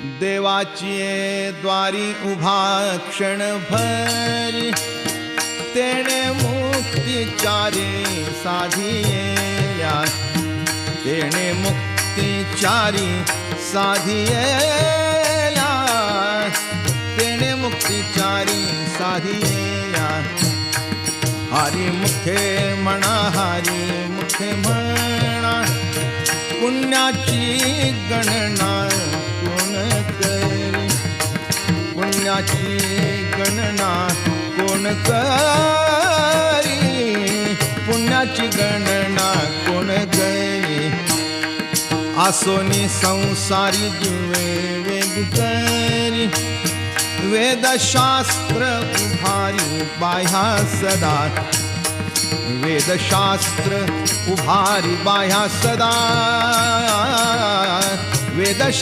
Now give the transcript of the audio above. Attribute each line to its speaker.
Speaker 1: देवाची द्वारी उभा क्षणभरी तेणे मुक्तिचारी साधिया तेणे मुक्तिचारी साधिया तेणे मुक्तिचारी साधिया हरी मुखे म्हणा हरी मुखे म्हणा पुण्याची गणना कोण करी पुण्याची गणना कोण करी पुण्याची गणना कोण करी आसोनी संसारी जीवे वेग करी वेदशास्त्र उभारी बाह्या सदा वेदशास्त्र उभारी बाह्या सदा वेदशास्त्र